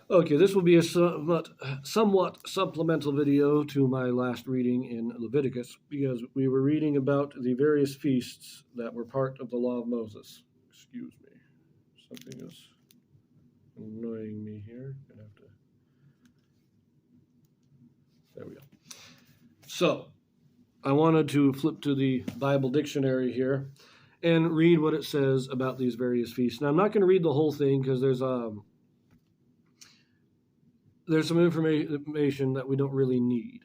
Okay, this will be a somewhat supplemental video to my last reading in Leviticus, because we were reading about the various feasts that were part of the law of Moses. Excuse me. Something is annoying me here. Gonna have to. There we go. So, I wanted to flip to the Bible dictionary here and read what it says about these various feasts. Now, I'm not going to read the whole thing because there's some information that we don't really need,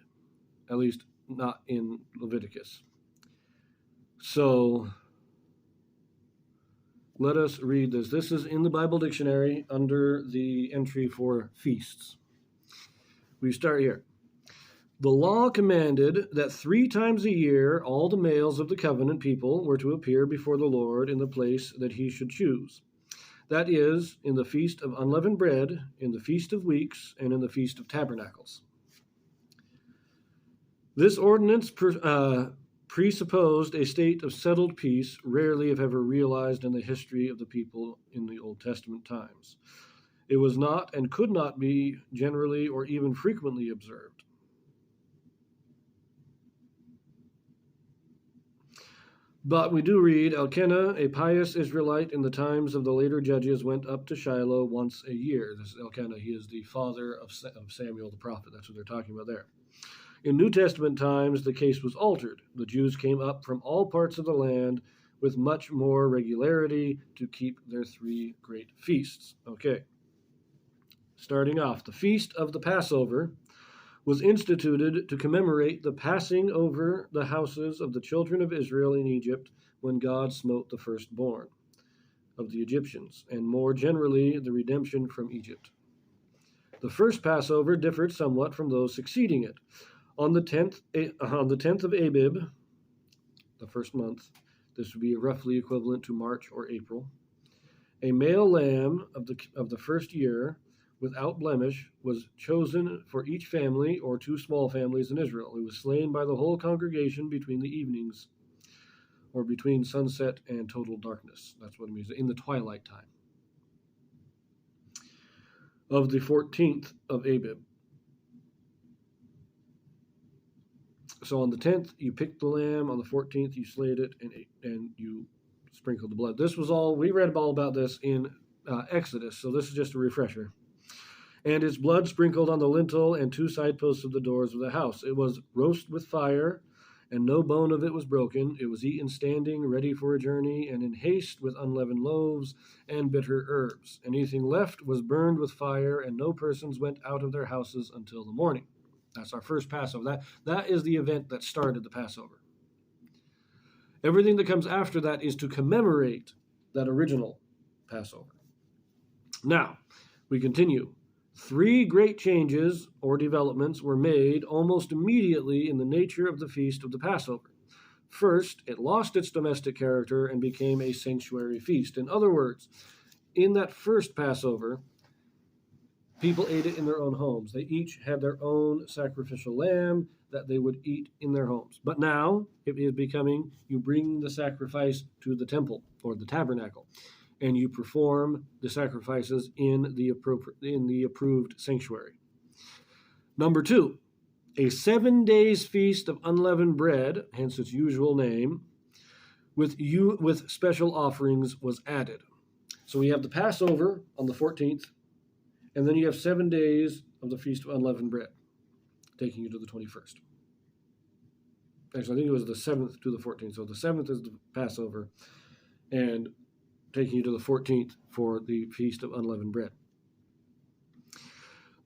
at least not in Leviticus. So let us read this. This is in the Bible dictionary under the entry for feasts. We start here. The law commanded that 3 times a year all the males of the covenant people were to appear before the Lord in the place that he should choose. That is, in the Feast of Unleavened Bread, in the Feast of Weeks, and in the Feast of Tabernacles. This ordinance presupposed a state of settled peace, rarely if ever realized in the history of the people in the Old Testament times. It was not and could not be generally or even frequently observed. But we do read, Elkanah, a pious Israelite in the times of the later judges, went up to Shiloh once a year. This is Elkanah. He is the father of Samuel the prophet. That's what they're talking about there. In New Testament times, the case was altered. The Jews came up from all parts of the land with much more regularity to keep their 3 great feasts. Okay. Starting off, the Feast of the Passover was instituted to commemorate the passing over the houses of the children of Israel in Egypt when God smote the firstborn of the Egyptians, and more generally, the redemption from Egypt. The first Passover differed somewhat from those succeeding it. On the 10th of Abib, the first month, this would be roughly equivalent to March or April, a male lamb of the first year, without blemish, was chosen for each family or 2 small families in Israel. It was slain by the whole congregation between the evenings, or between sunset and total darkness. That's what it means, in the twilight time of the 14th of Abib. So on the 10th, you picked the lamb. On the 14th, you slayed it, and you sprinkled the blood. This was all, we read all about this in Exodus, so this is just a refresher. And its blood sprinkled on the lintel and 2 side posts of the doors of the house. It was roast with fire, and no bone of it was broken. It was eaten standing, ready for a journey, and in haste with unleavened loaves and bitter herbs. Anything left was burned with fire, and no persons went out of their houses until the morning. That's our first Passover. That is the event that started the Passover. Everything that comes after that is to commemorate that original Passover. Now, we continue. 3 great changes or developments were made almost immediately in the nature of the feast of the Passover. First, it lost its domestic character and became a sanctuary feast. In other words, in that first Passover, people ate it in their own homes. They each had their own sacrificial lamb that they would eat in their homes. But now it is becoming, you bring the sacrifice to the temple or the tabernacle, and you perform the sacrifices in the approved sanctuary. Number 2, a 7 days feast of unleavened bread, hence its usual name, with special offerings was added. So we have the Passover on the 14th, and then you have 7 days of the Feast of Unleavened Bread, taking you to the 21st. Actually, I think it was the 7th to the 14th. So the 7th is the Passover, and taking you to the 14th for the Feast of Unleavened Bread.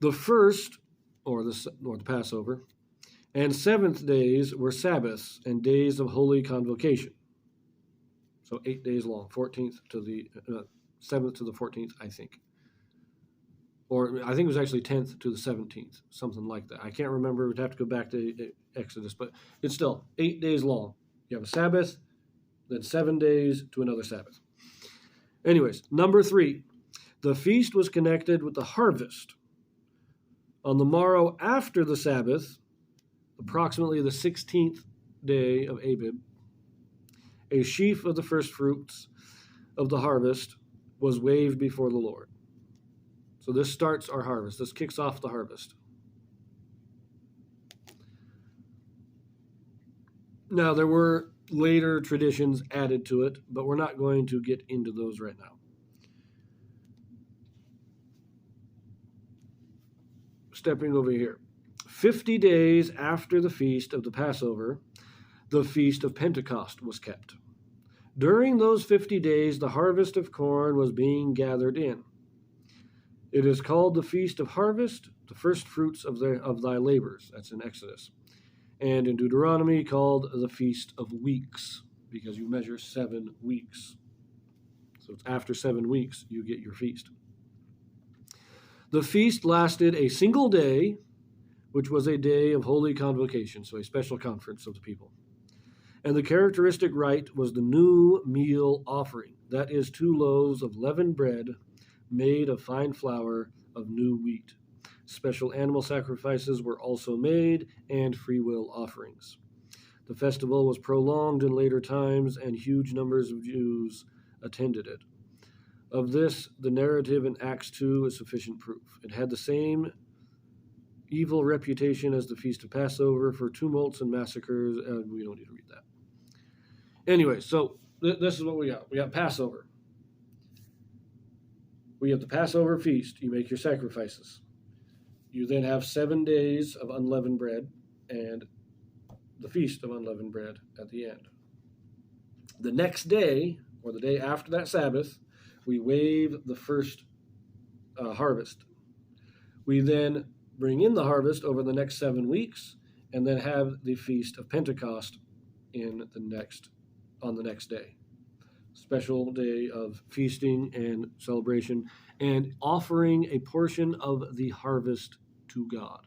The first, or the Passover, and 7th days were Sabbaths and days of holy convocation. So 8 days long, 14th to the 7th to the 14th, I think. Or I think it was actually 10th to the 17th, something like that. I can't remember. We'd have to go back to Exodus, but it's still 8 days long. You have a Sabbath, then 7 days to another Sabbath. Anyways, number 3, the feast was connected with the harvest. On the morrow after the Sabbath, approximately the 16th day of Abib, a sheaf of the first fruits of the harvest was waved before the Lord. So this starts our harvest. This kicks off the harvest. Now, there were later traditions added to it, but we're not going to get into those right now. Stepping over here. 50 days after the feast of the Passover, the feast of Pentecost was kept. During those 50 days, the harvest of corn was being gathered in. It is called the Feast of Harvest, the first fruits of thy labors. That's in Exodus. And in Deuteronomy, called the Feast of Weeks, because you measure 7 weeks. So it's after 7 weeks you get your feast. The feast lasted a single day, which was a day of holy convocation, so a special conference of the people. And the characteristic rite was the new meal offering, that is 2 loaves of leavened bread made of fine flour of new wheat. Special animal sacrifices were also made, and free will offerings. The festival was prolonged in later times, and huge numbers of Jews attended it. Of this, the narrative in Acts 2 is sufficient proof. It had the same evil reputation as the Feast of Passover for tumults and massacres, and we don't need to read that. Anyway, so this is what we got. We got Passover. We have the Passover feast. You make your sacrifices. You then have 7 days of unleavened bread and the feast of unleavened bread at the end. The next day, or the day after that Sabbath, we wave the first harvest. We then bring in the harvest over the next 7 weeks, and then have the Feast of Pentecost on the next day. Special day of feasting and celebration, and offering a portion of the harvest to God.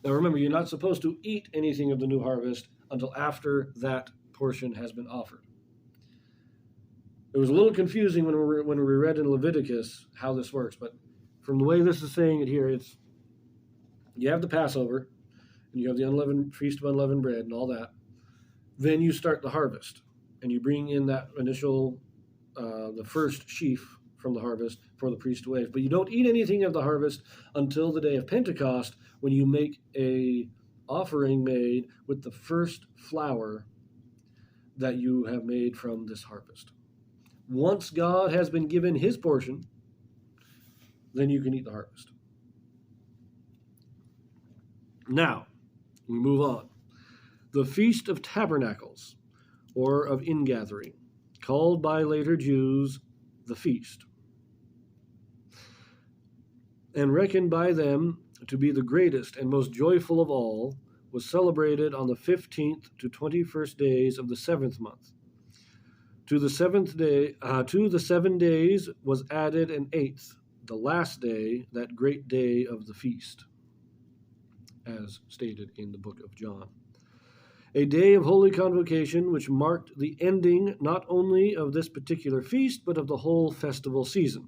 Now remember, you're not supposed to eat anything of the new harvest until after that portion has been offered. It was a little confusing when we read in Leviticus how this works, but from the way this is saying it here, it's you have the Passover, and you have the Feast of Unleavened Bread and all that. Then you start the harvest, and you bring in that initial, the first sheaf from the harvest for the priest to wave. But you don't eat anything of the harvest until the day of Pentecost, when you make a offering made with the first flour that you have made from this harvest. Once God has been given his portion, then you can eat the harvest. Now, we move on. The Feast of Tabernacles, or of Ingathering, called by later Jews the feast, and reckoned by them to be the greatest and most joyful of all, was celebrated on the 15th to 21st days of the 7th month. To the 7 days was added an 8th, the last day, that great day of the feast, as stated in the book of John. A day of holy convocation which marked the ending not only of this particular feast, but of the whole festival season.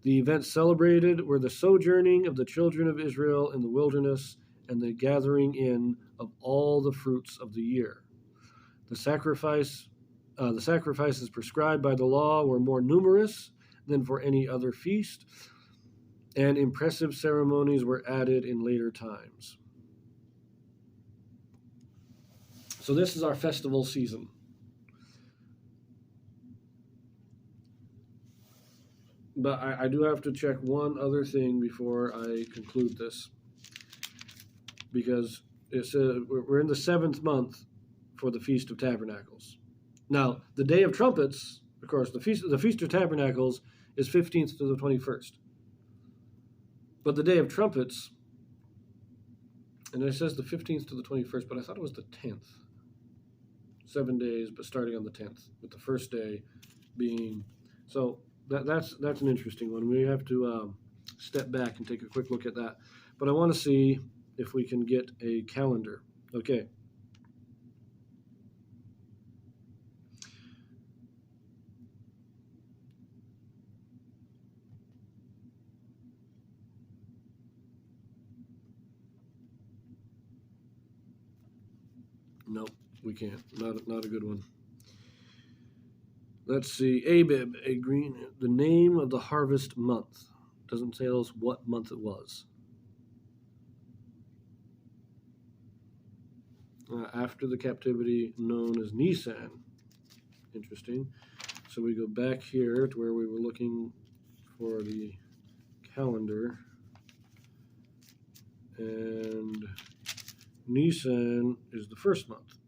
The events celebrated were the sojourning of the children of Israel in the wilderness and the gathering in of all the fruits of the year. The sacrifices prescribed by the law were more numerous than for any other feast, and impressive ceremonies were added in later times. So this is our festival season. But I do have to check one other thing before I conclude this, because it's we're in the 7th month for the Feast of Tabernacles. Now, the Day of Trumpets, of course, the Feast of Tabernacles is 15th to the 21st. But the Day of Trumpets, and it says the 15th to the 21st, but I thought it was the 10th. 7 days, but starting on the 10th, with the first day being... So that's an interesting one. We have to step back and take a quick look at that. But I want to see if we can get a calendar. Okay. Nope, we can't. Not a good one. Let's see. Abib, the name of the harvest month. Doesn't tell us what month it was. After the captivity, known as Nisan. Interesting. So we go back here to where we were looking for the calendar. And Nisan is the first month.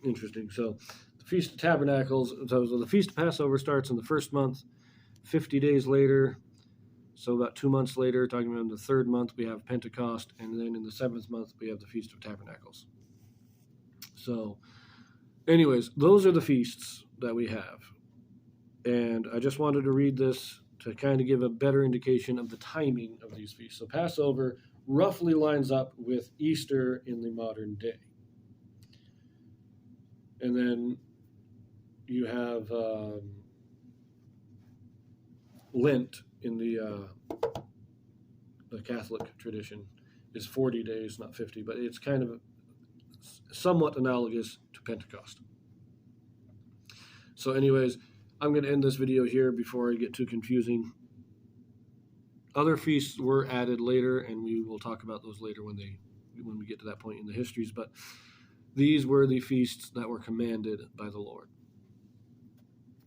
Interesting. So the Feast of Tabernacles, so the Feast of Passover starts in the first month. 50 days later, so about 2 months later, talking about in the third month, we have Pentecost, and then in the seventh month, we have the Feast of Tabernacles. So, anyways, those are the feasts that we have. And I just wanted to read this to kind of give a better indication of the timing of these feasts. So Passover roughly lines up with Easter in the modern day. And then you have Lent in the Catholic tradition is 40 days, not 50, but it's kind of somewhat analogous to Pentecost. So anyways, I'm going to end this video here before I get too confusing. Other feasts were added later, and we will talk about those later when we get to that point in the histories, but these were the feasts that were commanded by the Lord.